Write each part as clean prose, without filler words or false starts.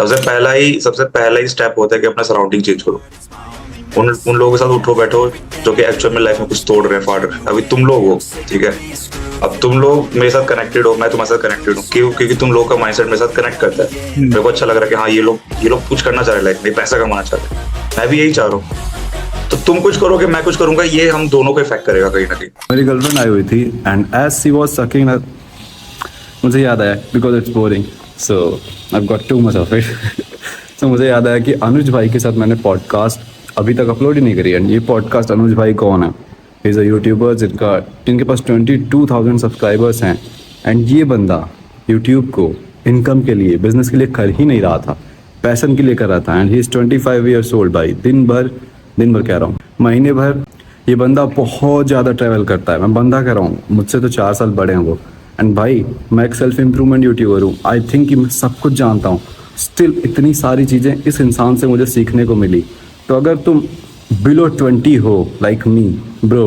सबसे पहला ही स्टेप होता है कि अपना सराउंडिंग चेंज करो। उन लोगों के साथ उठो बैठो जो कि एक्चुअल में लाइफ में कुछ तोड़ रहे हैं, फाड़ रहे हैं। अभी तुम लोग हो, ठीक है, अब तुम लोग मेरे साथ कनेक्टेड हो, मैं तुम्हारे साथ कनेक्टेड हूँ, क्योंकि तुम लोग का माइंडसेट मेरे साथ कनेक्ट करता है। मेरे को अच्छा लग रहा है कि हाँ ये लोग कुछ करना चाह रहे हैं लाइफ में, पैसा कमाना चाह रहे हैं, मैं भी यही चाह रहा हूँ। तो तुम कुछ करोगे, मैं कुछ करूंगा, ये हम दोनों को इफेक्ट करेगा कहीं ना कहीं। मेरी गर्लफ्रेंड आई हुई थी and as she was sucking, मुझे याद आया because it's boring, so I got too much of it. तो मुझे याद आया कि अनुज भाई के साथ मैंने पॉडकास्ट अभी तक अपलोड ही नहीं करी। एंड ये पॉडकास्ट, अनुज भाई कौन है? इज़ अ यूट्यूबर जिनके पास 22,000 सब्सक्राइबर्स हैं। एंड ये बंदा यूट्यूब को इनकम के लिए, बिजनेस के लिए कर ही नहीं रहा था, पैसन के लिए कर रहा था। And he is 25 years old भाई। दिन भर कह रहा हूँ, महीने भर ये बंदा बहुत ज़्यादा ट्रैवल करता है। मैं बंदा कह रहा हूँ, मुझसे तो 4 साल बड़े हैं वो। एंड भाई मैं एक सेल्फ इम्प्रूवमेंट यूट्यूबर हूँ। आई थिंक कि मैं सब कुछ जानता हूँ, स्टिल इतनी सारी चीज़ें इस इंसान से मुझे सीखने को मिली। तो अगर तुम बिलो 20 हो like me bro,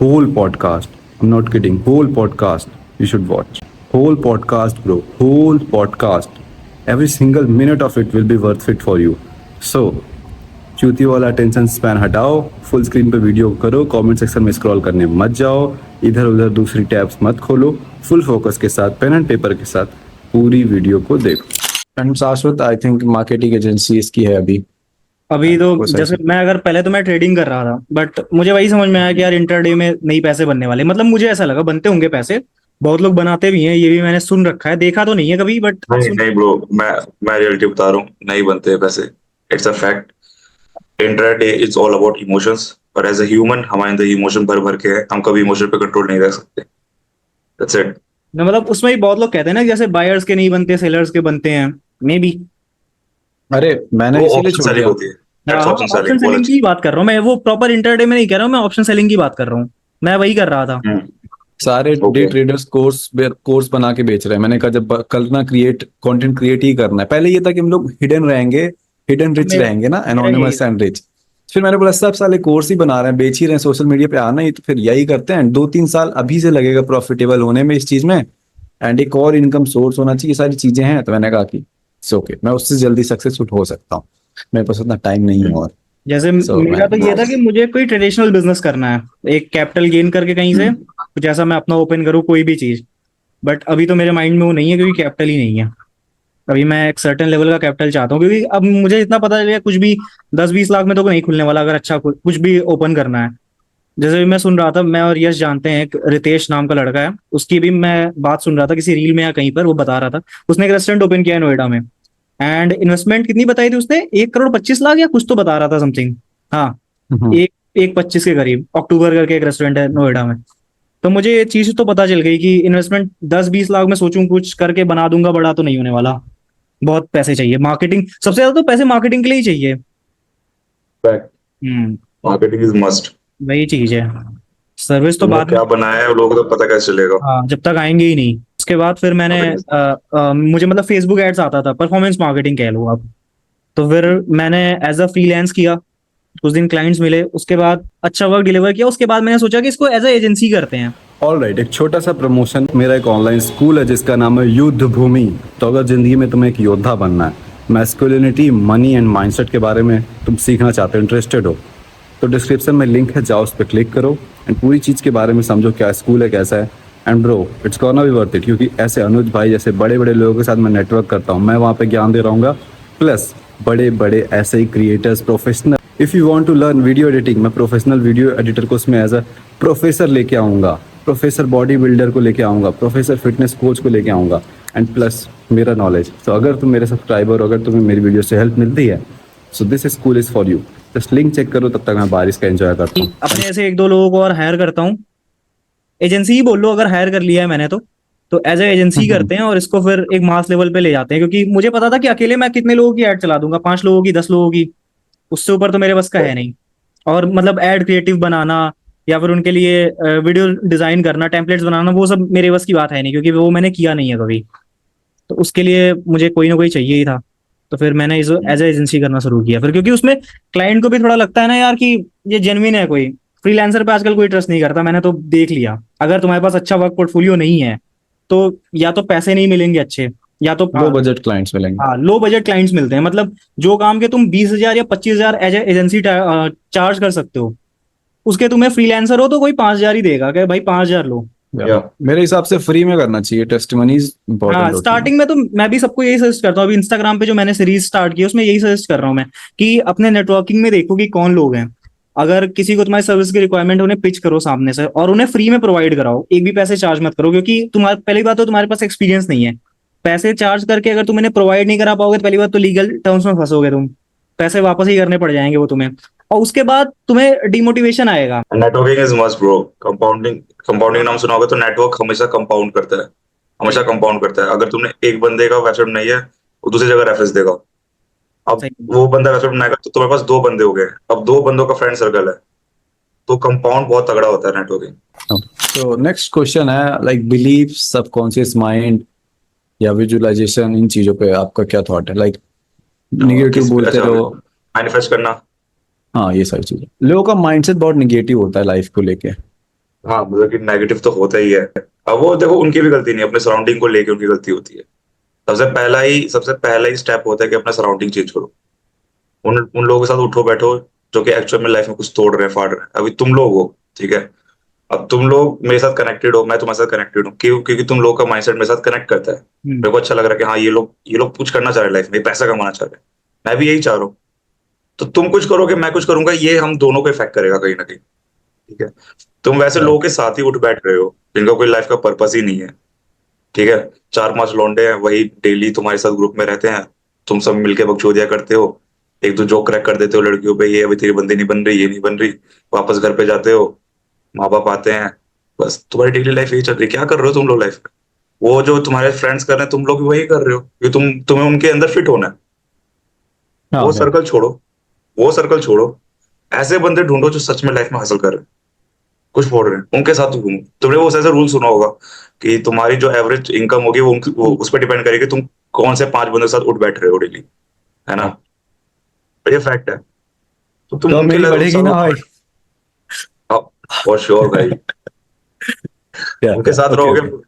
whole podcast, I am not kidding, whole podcast you should watch. Whole podcast bro, whole podcast, every single minute of it will be worth it for you. So चूती वाला tension span हटाओ, full screen पे video करो, comment section में scroll करने मत जाओ, इधर उधर दूसरी टैब्स मत खोलो, फुल फोकस के साथ पेन एंड पेपर के साथ पूरी वीडियो को देखो। एंड शाश्वत, आई थिंक मार्केटिंग एजेंसी इसकी है अभी तो जैसे मैं अगर पहले तो मैं ट्रेडिंग कर रहा था, बट मुझे वही समझ में आया कि यार इंटरडे में नहीं पैसे बनने वाले। मतलब मुझे ऐसा लगा बनते होंगे पैसे, बहुत लोग बनाते भी हैं, ये भी मैंने सुन रखा है, देखा तो नहीं है कभी, बट नहीं ब्रो, मैं रियलिटी बता रहा हूँ, नहीं बनते हैं पैसे, it's a fact. Intraday is all about emotions, और एज अ ह्यूमन हमारे अंदर इमोशन भर भर के है, हम कभी इमोशन पे कंट्रोल नहीं रख सकते। That's it. मतलब उसमें ही बहुत लोग कहते हैं ना, जैसे बायर्स के नहीं बनते, सेलर्स के बनते हैं, मे बी। अरे मैंने वो इसीलिए ऑप्शन छोड़ सेलिंग दिया। होती है, that's option option selling. Selling की बात कर रहा हूँ मैं, वो प्रॉपर इंटरडे में नहीं कह रहा हूँ मैं, ऑप्शन सेलिंग की बात कर रहा हूँ। मैं वही कर रहा था। सारे डे ट्रेडर्स कोर्स बना के बेच रहे हैं। मैंने कहा जब कल ना कंटेंट क्रिएट ही करना है। पहले ये था कि हम लोग हिडन रहेंगे, हिडन रिच रहेंगे ना, एनोनिमस एंड रिच। फिर मैंने बोला सब साले कोर्स ही बना रहे हैं, बेच ही रहे हैं, सोशल मीडिया पे आना ही, तो फिर यही करते हैं। 2-3 साल अभी से लगेगा प्रॉफिटेबल होने में इस चीज में, एंड एक और इनकम सोर्स होना चाहिए, सारी चीजें हैं। तो मैंने कहा कि ओके, मैं उससे जल्दी सक्सेसफुल हो सकता हूँ, मेरे पास उतना टाइम नहीं है। और जैसे मेरा तो ये था कि मुझे कोई ट्रेडिशनल बिजनेस करना है, एक कैपिटल गेन करके कहीं से कुछ ऐसा मैं अपना ओपन करूँ, कोई भी चीज। बट अभी तो मेरे माइंड में वो नहीं है, क्योंकि कैपिटल ही नहीं है। अभी मैं एक सर्टेन लेवल का कैपिटल चाहता हूँ, क्योंकि अब मुझे इतना पता चल गया कुछ भी 10-20 लाख में तो नहीं खुलने वाला, अगर अच्छा कुछ भी ओपन करना है। जैसे भी मैं सुन रहा था, मैं और यश जानते हैं, एक रितेश नाम का लड़का है, उसकी भी मैं बात सुन रहा था किसी रील में या कहीं पर, वो बता रहा था उसने एक रेस्टोरेंट ओपन किया है नोएडा में। एंड इन्वेस्टमेंट कितनी बताई थी उसने, 1,25,00,000 या कुछ तो बता रहा था समथिंग। हाँ, एक 1,25 के करीब, अक्टूबर करके एक रेस्टोरेंट है नोएडा में। तो मुझे ये चीज तो पता चल गई कि इन्वेस्टमेंट 10-20 लाख में सोचूं कुछ करके बना दूंगा, बड़ा तो नहीं होने वाला। बहुत पैसे चाहिए, मार्केटिंग सबसे ज्यादा तो पैसे मार्केटिंग के लिए ही चाहिए। Marketing is must. वही चीज है, सर्विस तो बाद में। क्या बनाया है लोगों को तो पता कैसे चलेगा? हाँ, जब तक आएंगे ही नहीं। उसके बाद फिर मैंने मुझे मतलब फेसबुक एड्स आता था, परफॉर्मेंस मार्केटिंग कह लो आप। तो फिर मैंने एज अ फ्रीलांस किया, कुछ दिन क्लाइंट्स मिले, उसके बाद अच्छा वर्क डिलीवर किया। उसके बाद मैंने सोचा कि इसको एज अ एजेंसी करते हैं। ऑलराइट, एक छोटा सा प्रमोशन। मेरा एक ऑनलाइन स्कूल है जिसका नाम है युद्ध भूमि। तो अगर जिंदगी में तुम्हें एक योद्धा बनना है, मैस्कुलिनिटी, मनी एंड माइंडसेट के बारे में तुम सीखना चाहते हो, इंटरेस्टेड हो, तो डिस्क्रिप्शन में लिंक है, जाओ उस पर क्लिक करो एंड पूरी चीज़ के बारे में समझो, क्या स्कूल है, कैसा है। And bro, it's gonna be worth it, क्योंकि ऐसे अनुज भाई जैसे बड़े बड़े लोगों के साथ मैं नेटवर्क करता हूँ, मैं वहाँ पे ज्ञान दे रहूँगा। प्लस बड़े बड़े ऐसे ही creators, professional, if you want to learn video editing, मैं प्रोफेशनल वीडियो एडिटर को उसमें एज अ प्रोफेसर लेके आऊँगा, प्रोफेसर बॉडी बिल्डर को लेके आऊँगा, प्रोफेसर फिटनेस कोच को लेके आऊँगा, एंड प्लस मेरा नॉलेज। तो अगर तुम मेरे सब्सक्राइबर हो, अगर तुम्हें मेरी वीडियो से हेल्प मिलती है, so this school is for you. Just link check करो, तब तक मैं बारिश का एंजॉय करता हूँ। अपने ऐसे 1-2 लोगों को और हायर करता हूँ, एजेंसी ही बोल लो, अगर हायर कर लिया है मैंने तो एज ए एजेंसी करते हैं, और इसको फिर एक मास लेवल पे ले जाते हैं। क्योंकि मुझे पता था कि अकेले मैं कितने लोगों की ऐड चला दूंगा, 5 लोगों की, 10 लोगों की, उससे ऊपर तो मेरे बस का है नहीं। और मतलब ऐड क्रिएटिव बनाना या फिर उनके लिए वीडियो डिजाइन करना, टेम्पलेट्स बनाना, वो सब मेरे बस की बात है नहीं, क्योंकि वो मैंने किया नहीं है कभी। तो उसके लिए मुझे कोई ना कोई चाहिए ही था। तो फिर मैंने इस एज ए एजेंसी करना शुरू किया फिर, क्योंकि उसमें क्लाइंट को भी थोड़ा लगता है ना यार कि ये जेन्युइन है। कोई फ्रीलांसर पे आजकल कोई ट्रस्ट नहीं करता, मैंने तो देख लिया। अगर तुम्हारे पास अच्छा वर्क पोर्टफोलियो नहीं है तो या तो पैसे नहीं मिलेंगे अच्छे, या तो लो बजट क्लाइंट्स मिलेंगे। हाँ, लो बजट क्लाइंट्स मिलते हैं, मतलब जो काम के तुम 20,000 या 25,000 एज एजेंसी चार्ज कर सकते हो, उसके तुम्हें फ्रीलांसर हो तो कोई 5,000 ही देगा कि भाई 5,000 लो। या मेरे हिसाब से फ्री में करना चाहिए, टेस्टिमनीज हाँ, इंपॉर्टेंट होती है। स्टार्टिंग में तो मैं भी सबको यही सजेस्ट करता हूँ। अभी इंस्टाग्राम पे जो मैंने सीरीज स्टार्ट की है उसमें यही सजेस्ट कर रहा हूँ मैं, कि अपने नेटवर्किंग में देखो कि कौन लोग हैं। अगर किसी को तुम्हारी सर्विस की रिक्वायरमेंट है, उन्हें पिच करो सामने से और उन्हें फ्री में प्रोवाइड कराओ, एक भी पैसे चार्ज मत करो, क्योंकि तुम्हारी पहली बात तो तुम्हारे पास एक्सपीरियंस नहीं है। पैसे चार्ज करके अगर तुम इन्हें प्रोवाइड नहीं करा पाओगे तो पहली बात तो लीगल टर्म्स में फंसोगे तुम, पैसे वापस ही करने पड़ जाएंगे वो तुम्हें, और उसके बाद तुम्हें डिमोटिवेशन आएगा। Networking is must bro. Compounding, compounding नाम सुना होगा तो नेटवर्क हमेशा कंपाउंड करता है, हमेशा कंपाउंड करता है। अगर तुमने एक बंदे का वेबसाइट नहीं है, वो दूसरी जगह रेफरेंस देगा। अब सही। वो बंदा वेबसाइट बनाएगा तो तुम्हारे पास दो बंदे हो गए, अब दो बंदों का फ्रेंड सर्कल है, तो कंपाउंड बहुत तगड़ा होता है नेटवर्किंग। तो नेक्स्ट क्वेश्चन है लाइक बिलीफ, सबकॉन्शियस माइंड या विजुअलाइजेशन, इन चीजों पे आपका क्या थॉट है? लाइक निगेटिव बोलते रहो। मैनिफेस्ट करना। हाँ, ये सारी चीजें, लोगों का माइंडसेट बहुत निगेटिव होता है लाइफ को लेके। हाँ, मतलब कि नेगेटिव तो होता ही है। अब वो देखो, उनकी भी गलती नहीं, अपने सराउंडिंग को लेके उनकी गलती होती है। सबसे पहला ही स्टेप होता है कि अपना सराउंडिंग चेंज करो। उन उन लोगों के साथ उठो बैठो जो कि एक्चुअल में लाइफ में कुछ तोड़ रहे हैं, फाड़ रहे हैं। अभी तुम लोग हो, ठीक है, अब तुम लोग मेरे साथ कनेक्टेड हो, मैं तुम्हारे साथ कनेक्टेड हूँ, क्यों? क्योंकि तुम लोग का माइंडसेट मेरे साथ कनेक्ट करता है। मेरे को अच्छा लग रहा है कि हाँ, ये लोग कुछ करना चाह रहे हैं लाइफ में, पैसा कमाना चाह रहे हैं, मैं भी यही चाह रहा हूँ। तो तुम कुछ करोगे, मैं कुछ करूंगा, ये हम दोनों को इफेक्ट करेगा कहीं ना कहीं, ठीक है। तुम वैसे लोगों के साथ ही उठ बैठ रहे हो जिनका कोई लाइफ का पर्पस ही नहीं है, ठीक है। 4-5 लौंडे हैं, वही डेली तुम्हारे साथ ग्रुप में रहते हैं, तुम सब मिलके बकचोदिया करते हो, एक दो जोक क्रैक कर देते हो लड़कियों पे, ये अभी तेरी बंदी नहीं बन रही, ये नहीं बन रही, वापस घर पे जाते हो, माँ बाप आते हैं, बस तुम्हारी डेली लाइफ यही चल रही है। क्या कर रहे हो तुम लोग लाइफ में? वो जो तुम्हारे फ्रेंड्स कर रहे हैं, तुम लोग भी वही कर रहे हो, क्योंकि तुम्हें उनके अंदर फिट होना है। हाँ, वो सर्कल छोड़ो, वो सर्कल छोड़ो, ऐसे बंदे ढूंढो जो सच में लाइफ में हासिल कर रहे हैं, कुछ फोड़ रहे हैं, उनके साथ घूमो। तुमने वो ऐसा रूल सुना होगा कि तुम्हारी जो एवरेज इनकम होगी वो उस पर डिपेंड करेगी तुम कौन से 5 बंदों के साथ उठ बैठ रहे हो डेली, है ना। तो ये फैक्ट है। तो तुम तो उनके मेरी बढ़ेगी ना भाई? फॉर श्योर भाई, उनके साथ ओके, रहोगे। ओके।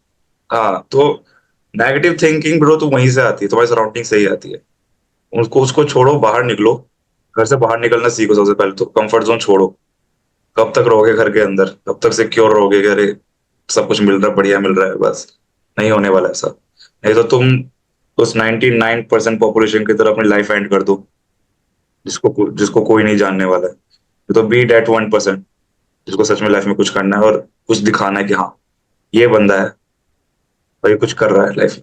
हाँ, तो नेगेटिव थिंकिंग ब्रो तो वहीं से आती है, तुम्हारी सराउंडिंग से ही आती है। उसको छोड़ो, बाहर निकलो, घर से बाहर निकलना सीखो। सबसे पहले तो कंफर्ट जोन छोड़ो। कब तक रहोगे घर के अंदर? कब तक सिक्योर रहोगे कि अरे सब कुछ मिल रहा है, बढ़िया मिल रहा है, बस? नहीं होने वाला ऐसा। नहीं तो तुम उस 99% पॉपुलेशन की तरह अपनी लाइफ एंड कर दो, जिसको कोई नहीं जानने वाला है। तो बी डेट 1% जिसको सच में लाइफ में कुछ करना है और कुछ दिखाना है कि हाँ, ये बंदा है और ये कुछ कर रहा है लाइफ में।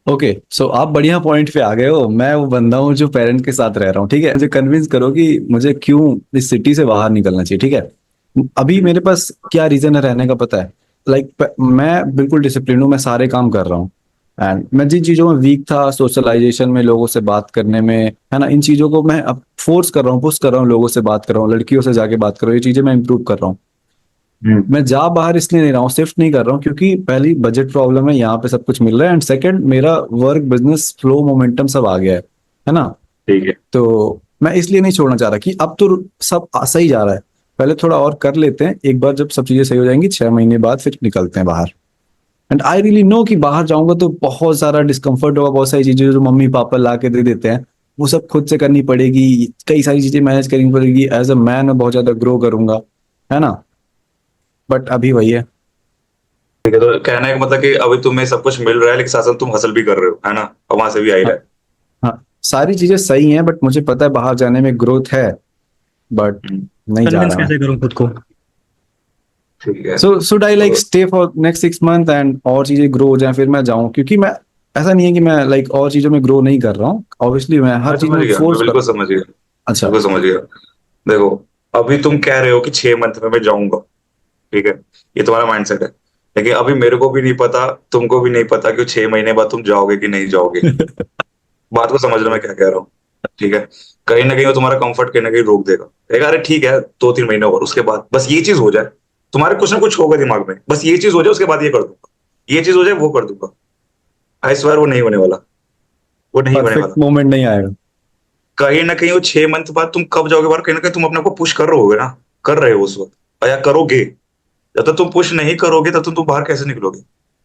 ओके, सो आप बढ़िया पॉइंट पे आ गए हो। मैं वो बंदा हूँ जो पेरेंट के साथ रह रहा हूँ, ठीक है। मुझे कन्विंस करो कि मुझे क्यों इस सिटी से बाहर निकलना चाहिए, ठीक है। अभी मेरे पास क्या रीजन है रहने का पता है? लाइक मैं बिल्कुल डिसिप्लिन हूँ, मैं सारे काम कर रहा हूँ, एंड मैं जिन चीजों में वीक था, सोशलाइजेशन में, लोगों से बात करने में, है ना, इन चीजों को मैं अब फोर्स कर रहा हूँ, पुश कर रहा हूँ, लोगों से बात कर रहा हूँ, लड़कियों से जाके बात कर रहा हूँ, ये चीजें मैं इंप्रूव कर रहा हूँ। मैं जा बाहर इसलिए नहीं रहा हूँ, शिफ्ट नहीं कर रहा हूँ, क्योंकि पहली बजट प्रॉब्लम है, यहाँ पे सब कुछ मिल रहा है, एंड सेकंड मेरा वर्क, बिजनेस, फ्लो, मोमेंटम सब आ गया है ना। ठीक है। तो मैं इसलिए नहीं छोड़ना चाह रहा कि अब तो सब सही जा रहा है, पहले थोड़ा और कर लेते हैं, एक बार जब सब चीजें सही हो जाएंगी 6 महीने बाद फिर निकलते हैं बाहर। एंड आई रियली नो कि बाहर जाऊंगा तो बहुत सारा डिस्कम्फर्ट होगा, बहुत सारी चीजें जो मम्मी पापा ला के दे देते हैं वो सब खुद से करनी पड़ेगी, कई सारी चीजें मैनेज करनी पड़ेगी, एज अ मैन मैं बहुत ज्यादा ग्रो करूंगा, है ना। बट अभी वही है। ठीक है, तो कहने का मतलब कि अभी तुम्हें सब कुछ मिल रहा है लेकिन साथ साथ तुम हसल भी कर रहे हो, है ना, और वहां से भी आ ही रहा है। हाँ, सारी चीजें सही हैं, बट मुझे पता है बाहर जाने में ग्रोथ है, बट नहीं जा कन्विंस रहा मैं। कैसे करूं खुद को? ठीक है। सो शुड आई लाइक तो stay for next 6 month and और चीजें ग्रो हो जाए फिर मैं जाऊं? क्योंकि मैं, ऐसा नहीं है कि मैं लाइक और चीजों में ग्रो नहीं कर रहा हूँ, ऑब्वियसली मैं मैं हर चीज समझ में गया, मैं फोर्स कर। बिल्कुल समझ गया, अच्छा। बिल्कुल समझ गया। देखो, अभी तुम कह रहे हो कि 6 मंथ में मैं जाऊंगा, ठीक है, ये तुम्हारा माइंडसेट है। लेकिन अभी मेरे को भी नहीं पता, तुमको भी नहीं पता कि 6 महीने बाद तुम जाओगे कि नहीं जाओगे। बात को समझ लो मैं क्या कह रहा हूँ, ठीक है। कहीं ना कहीं वो तुम्हारा कंफर्ट कहीं ना कहीं रोक देगा, कहेगा अरे ठीक है 2-3 महीने और, उसके बाद बस ये चीज हो जाए, तुम्हारे कुछ ना कुछ होगा दिमाग में, बस ये चीज हो जाए उसके बाद ये कर दूंगा, ये चीज हो जाए वो कर दूंगा। आई स्वेयर वो नहीं होने वाला, वो नहीं होने परफेक्ट वाला। मोमेंट नहीं आएगा। कहीं ना कहीं वो 6 मंथ बाद तुम कब जाओगे बाहर, कहीं ना कहीं तुम अपने को पुश कर रहे होगे ना, कर रहे हो उस वक्त, या करोगे। जब तक तुम पुश नहीं करोगे तब तुम बाहर कैसे निकलोगे?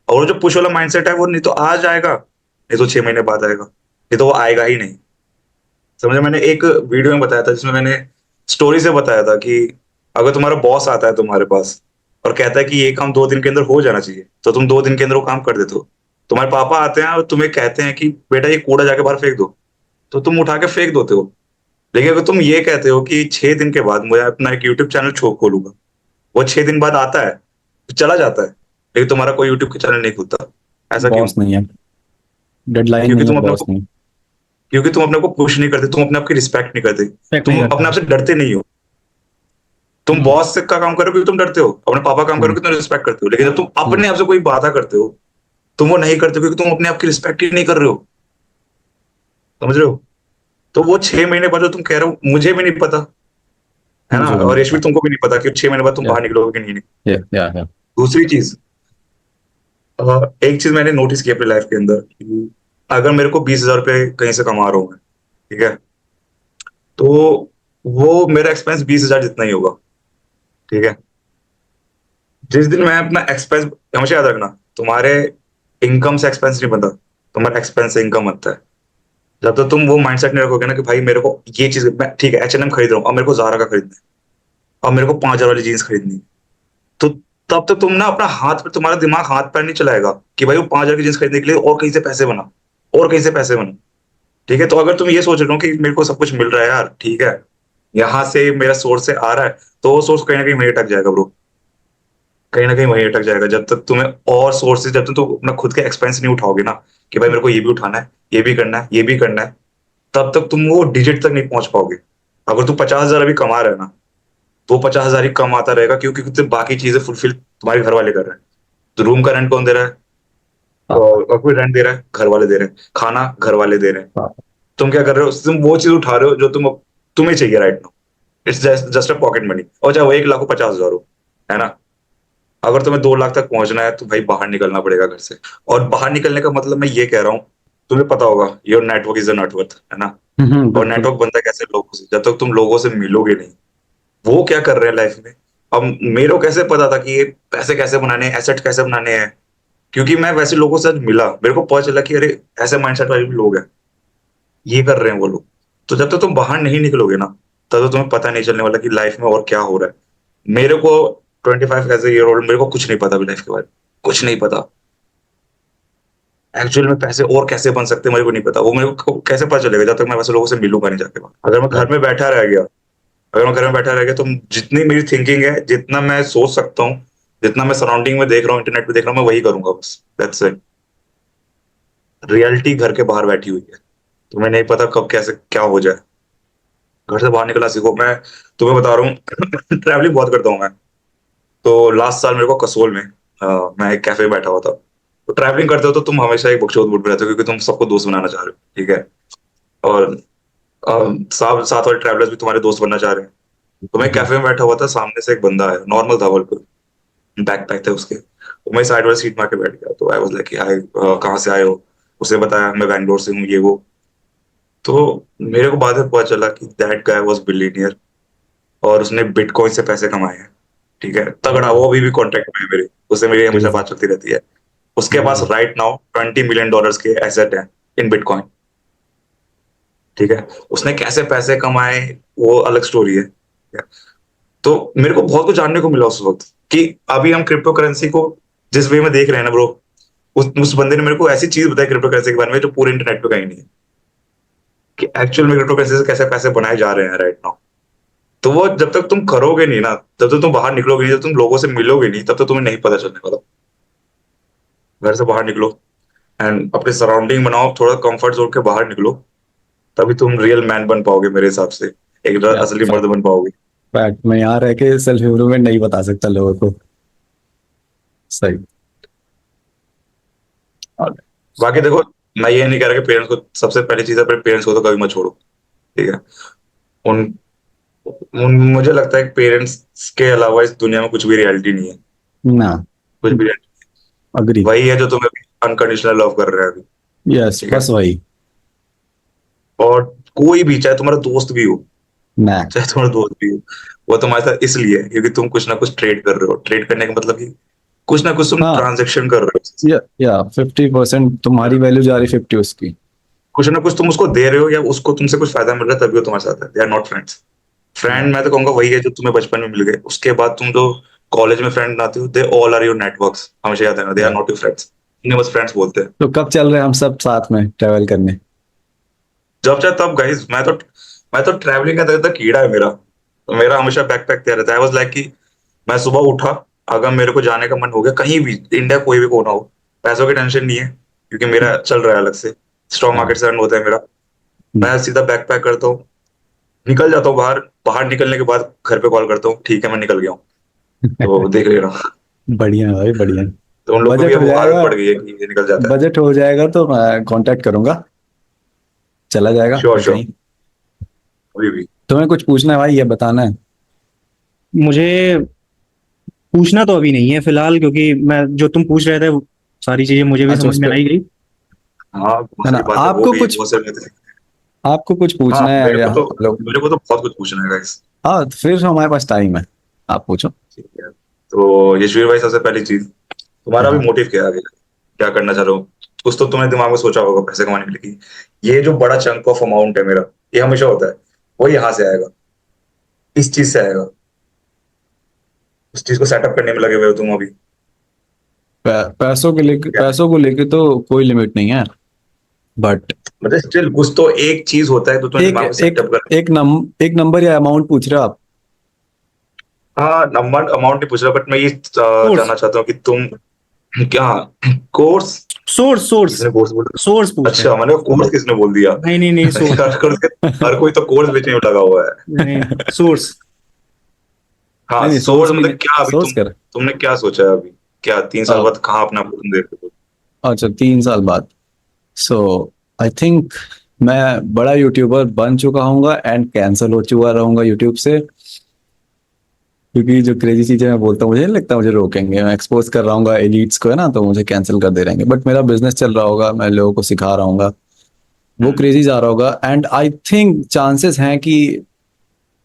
और वो जो पुश वाला माइंडसेट है वो नहीं तो आज आएगा, नहीं तो 6 महीने बाद आएगा, नहीं तो वो आएगा ही नहीं। समझे? मैंने एक वीडियो में बताया था जिसमें मैंने स्टोरी से बताया था कि अगर तुम्हारा बॉस आता है तुम्हारे पास और कहता है कि ये काम 2 दिन के अंदर हो जाना चाहिए, तो तुम 2 दिन के अंदर वो काम कर देते हो। तुम्हारे पापा आते हैं और तुम्हें कहते हैं कि बेटा ये कूड़ा जाके बाहर फेंक दो, तो तुम उठा के फेंक देते हो। लेकिन अगर तुम ये कहते हो कि 6 दिन के बाद मैं अपना एक यूट्यूब चैनल खोलूंगा, वो 6 दिन बाद आता है तो चला जाता है, लेकिन तुम्हारा कोई यूट्यूब का चैनल नहीं खुलता। ऐसा क्यों? बॉस नहीं है, डेडलाइन क्योंकि नहीं तुम है, अपने बॉस को नहीं। क्योंकि तुम अपने को पुश नहीं करते, तुम अपने आप की रिस्पेक्ट नहीं करते, Respect तुम नहीं करते। अपने आप से डरते नहीं हो। तुम बॉस से का काम करो क्योंकि तुम डरते हो, अपने पापा काम करो क्योंकि तुम रिस्पेक्ट करते हो। लेकिन जब तुम अपने आप से कोई वादा करते हो, तुम वो नहीं करते क्योंकि तुम अपने आप की रिस्पेक्ट ही नहीं कर रहे हो। समझ रहे हो? तो वो 6 महीने बाद जो तुम कह रहे हो, मुझे भी नहीं पता, है ना? मुझे भी और नहीं यशवी पता। तुमको भी नहीं पता कि 6 महीने बाद तुम या बाहर निकलोगे कि नहीं। या दूसरी चीज, एक चीज मैंने नोटिस की अपनी लाइफ के अंदर कि अगर मेरे को 20,000 रुपये कहीं से कमा रहा हूँ मैं, ठीक है, तो वो मेरा एक्सपेंस 20,000 जितना ही होगा। ठीक है? जिस दिन मैं अपना एक्सपेंस, हमेशा याद रखना, तुम्हारे इनकम से एक्सपेंस नहीं बनता, तुम्हारा एक्सपेंस से इनकम बनता है। जब तक तुम वो माइंडसेट नहीं रखोगे ना कि भाई मेरे को ये चीज, मैं ठीक है H&M खरीद रहा हूँ, अब मेरे को Zara का खरीदना है, अब मेरे को 5,000 वाली जीन्स खरीदनी है, तो तब तक तुम ना अपना हाथ पे, तुम्हारा दिमाग हाथ पैर नहीं चलाएगा कि भाई वो 5,000 की जीन्स खरीदने के लिए और कहीं से पैसे बना, और कहीं से पैसे बना। ठीक है? तो अगर तुम ये सोच रहे हो कि मेरे को सब कुछ मिल रहा है यार, ठीक है, यहाँ से मेरा सोर्स से आ रहा है, तो वो सोर्स कहीं ना कहीं वहीं अटक जाएगा ब्रो, कहीं ना कहीं वहीं अटक जाएगा। जब तक तुम्हें और सोर्सेज, जब तक तुम अपना खुद के एक्सपेंस नहीं उठाओगे ना कि भाई मेरे को ये भी उठाना है, ये भी करना है, ये भी करना है, तब तक तुम वो डिजिट तक नहीं पहुंच पाओगे। अगर तुम 50,000 अभी कमा रहे हो ना, तो 50,000 ही कम आता रहेगा, क्योंकि तुम बाकी चीजें फुलफिल तुम्हारे घर वाले कर रहे हैं। तो रूम का रेंट कौन दे रहा है? और कोई रेंट दे रहा है? घर वाले दे रहे हैं। खाना घर वाले दे रहे हैं। तुम क्या कर रहे हो? तुम वो चीज उठा रहे हो जो तुम्हें चाहिए right now. It's just a pocket money, और चाहे वो 1 लाख हो 50,000 हो, है ना? अगर तुम्हें 2 लाख तक पहुंचना है तो भाई बाहर निकलना पड़ेगा घर से। और बाहर निकलने का मतलब मैं ये कह रहा हूँ, तुम्हें पता होगा your network is a net worth, है ना? और बिल्कुल। नेटवर्क बनता है कैसे? लोगों से। जब तक तुम लोगों से मिलोगे नहीं, वो क्या कर रहे हैं लाइफ में। अब मेरे को कैसे पता था कि ये पैसे कैसे बनाने हैं, एसेट कैसे बनाने हैं? क्योंकि मैं वैसे लोगों से मिला, मेरे को पता चला कि अरे ऐसे माइंडसेट वाले भी लोग हैं, ये कर रहे हैं वो लोग। तो जब तक तुम बाहर नहीं निकलोगे ना, तब तक तुम्हें पता नहीं चलने वाला कि लाइफ में और क्या हो रहा है। मेरे को 25 एज ए ईयर ओल्ड, मेरे को कुछ नहीं पता अभी लाइफ के बारे में, कुछ नहीं पता। एक्चुअल में पैसे और कैसे बन सकते हैं मेरे को नहीं पता। वो मेरे को कैसे पता चलेगा जब तक मैं वैसे लोगों से मिलूंगा नहीं जाके बाहर। अगर मैं घर में बैठा रह गया, अगर मैं घर में बैठा रह गया, तो जितनी मेरी थिंकिंग है, जितना मैं सोच सकता हूँ, जितना मैं सराउंडिंग में देख रहा हूँ, इंटरनेट पे देख रहा हूँ, मैं वही करूंगा बस। That's it. रियलिटी घर के बाहर बैठी हुई है, तुम्हें नहीं पता कब कैसे क्या हो जाए। घर से बाहर निकलना सीखो। मैं तुम्हें बता रहा हूँ ट्रैवलिंग बहुत करता हूँ मैं। तो लास्ट साल मेरे को कसोल में मैं एक कैफे में बैठा हुआ था। तो ट्रैवलिंग करते हो तो तुम हमेशा एक बकचोद मूड में रहते हो, क्योंकि तुम सबको दोस्त बनाना चाह रहे हो, ठीक है? और साथ साथ वाले ट्रैवलर्स भी तुम्हारे दोस्त बनना चाह रहे हैं। तो मैं कैफे में बैठा हुआ था, सामने से एक बंदा आया, नॉर्मल था, बिल्कुल बैकपैक थे उसके। तो मैं साइड वाले सीट में आके बैठ गया। तो आई वाज लाइक हाय, कहाँ से आए हो? उसने बताया मैं बैंगलोर से हूँ, ये वो। तो मेरे को बाद में पता चला कि दैट गाय वाज बिलियनियर, और उसने बिटकॉइन से पैसे कमाए हैं। ठीक है? तगड़ा। वो अभी भी कॉन्टेक्ट में है मेरे, उससे मेरी हमेशा बात चलती रहती है। उसके पास राइट नाउ $20 मिलियन के एसेट हैं इन बिटकॉइन। ठीक है? उसने कैसे पैसे कमाए वो अलग स्टोरी है। ठीक है? तो मेरे को बहुत कुछ जानने को मिला उस वक्त, कि अभी हम क्रिप्टो करेंसी को जिस वे में देख रहे हैं ना ब्रो, उस बंदे ने मेरे को ऐसी चीज बताई क्रिप्टो करेंसी के बारे में जो पूरे इंटरनेट पे कहीं नहीं है, कि एक्चुअल में क्रिप्टो करेंसी से कैसे पैसे बनाए जा रहे हैं राइट नाउ। तो वो जब तक तुम करोगे नहीं ना, जब तक तुम बाहर निकलोगे नहीं, जब तुम लोगों से मिलोगे नहीं, तब तक तुम्हें नहीं पता चलने वाला। घर से बाहर निकलो एंड अपने सराउंडिंग बनाओ, थोड़ा कंफर्ट जोन के बाहर निकलो, तभी तुम रियल मैन बन पाओगे मेरे हिसाब से, एक असली मर्द बन पाओगे। फैक्ट, मैं यहाँ रह के सेल्फ इम्प्रूवमेंट नहीं बता सकता लोगों को। सही। और बाकी देखो, मैं ये नहीं कह रहा कि पेरेंट्स को, सबसे पहली चीज अपने पेरेंट्स को तो कभी मत छोड़ो। ठीक है? उन, मुझे लगता है कि पेरेंट्स के अलावा इस दुनिया में कुछ भी रियलिटी नहीं है, ना, कुछ भी reality अग्री। नहीं। वही है जो तुम्हें अनकंडीशनल लव कर रहे हैं अभी। यस, ठीक है? बस वही। और कोई भी, चाहे तुम्हारा दोस्त भी हो, ना, चाहे तुम्हारा दोस्त भी हो, वो तुम्हारे साथ इसलिए है क्योंकि तुम कुछ ना कुछ ट्रेड कर रहे हो। ट्रेड करने का मतलब कि कुछ ना कुछ तुम हाँ। ट्रांजेक्शन कर रहे हो, या 50% तुम्हारी वैल्यू जा रही, 50 उसकी। कुछ ना कुछ तुम उसको दे रहे हो या उसको तुमसे कुछ फायदा मिल रहा है, तभी वो तुम्हारे साथ है। They are not friends. Friend मैं तो कहूंगा वही है जो तुम्हें बचपन में मिल गए, उसके बाद तुम जो कॉलेज में फ्रेंड बनाते हो, they all are your networks, हमेशा याद रखना, दे आर या नॉट योर फ्रेंड्स, इन्हें बस फ्रेंड्स बोलते हैं। तो कब चल रहे हैं हम सब साथ में ट्रेवल करने? जब चाहे तब गाइस, मैं तो ट्रैवलिंग का तो कीड़ा है मेरा, तो मेरा हमेशा बैकपैक तैयार रहता है। आई वाज लाइक कि मैं सुबह उठा, अगर मेरे को जाने का मन हो गया कहीं भी, इंडिया कोई भी कोना हो, पैसों की टेंशन नहीं है क्योंकि मेरा चल रहा है अलग से, स्टॉक हाँ। मार्केट से अर्न होता है मेरा। मैं सीधा बैकपैक करता हूँ, निकल जाता हूँ बाहर। बाहर निकलने के बाद घर पे कॉल करता हूँ, ठीक है मैं निकल गया हूँ, तो देख लेना। बढ़िया भाई, बढ़िया। तो उन लोग को भी बजट अब हो वो आदत जाएगा, पड़ गई है कि ये निकल जाता है। बजट हो जाएगा तो मैं कांटेक्ट करूंगा, चला जाएगा श्योर श्योर, कहीं। अभी भी। तुम्हें कुछ पूछना है भाई, ये बताना है? मुझे पूछना तो अभी नहीं है फिलहाल, क्योंकि मैं जो तुम पूछ रहे थे वो सारी चीजें मुझे भी अच्छा, समझ उस में पे आ ही गई। हाँ बहुत है ना, सारी बात है, वो आपको भी कुछ, बहुत सारी बातें। आपको कुछ हाँ पूछना है या लोग? मेरे को तो बहुत कुछ पूछना है गाइस। हाँ, तो फिर हमारे पास टाइम है, आप पूछो। ठीक है, तो यशवीर भाई सबसे पहली चीज, तुम्हारा भी हाँ। मोटिव क्या है आगे, क्या करना चाह रहे हो? कुछ तो तुमने दिमाग में सोचा होगा पैसे कमाने के लिए कि ये जो बड़ा चंक ऑफ अमाउंट है मेरा, ये हमेशा होता है, वो यहाँ से आएगा, इस चीज से आएगा, उस चीज को सेटअप करने में लगे हुए हो तुम अभी। पैसों के लेके, क्या पैसों को लेके तो कोई लिमिट नहीं है, बट मतलब स्टिल कुछ तो एक चीज होता है तो तुम्हें एक दिमाग में एक सेटअप कर। एक नंबर या अमाउंट पूछ रहे हो आप? हाँ नंबर अमाउंट नहीं पूछ रहा, बट मैं ये सोर्स जानना चाहता हूँ कि तुम क्या कोर्स, सोर्स सोर्स किसने कोर्स बोला? सोर्स पूछ रहे अच्छा हैं। मैंने कोर्स किसने बोल दिया? नहीं नहीं नहीं, सोर्स। हर कोई तो कोर्स बेचने में लगा हुआ है। नहीं, सोर्स। हाँ नहीं नहीं, सोर्स सोर्स भी मतलब नहीं, क्या अभी सोर्स कर। तुमने क्या सोचा है अभी? क्या 3 साल बाद कहाँ अपना तुम देख रहे हो? अच्छा, 3 साल बाद। सो आई थिंक मैं बड़ा यूट्यूबर बन चुका हूँगा एंड कैंसल हो चुका रहूंगा यूट्यूब से, क्योंकि जो क्रेजी चीजें मैं बोलता हूँ मुझे नहीं लगता मुझे रोकेंगे। मैं एक्सपोज कर रहा हूँ एलिट्स को, है ना, तो मुझे कैंसिल कर दे रहेंगे। बट मेरा बिजनेस चल रहा होगा, मैं लोगों को सिखा रहा हूँ, वो क्रेजी जा रहा होगा, एंड आई थिंक चांसेस हैं कि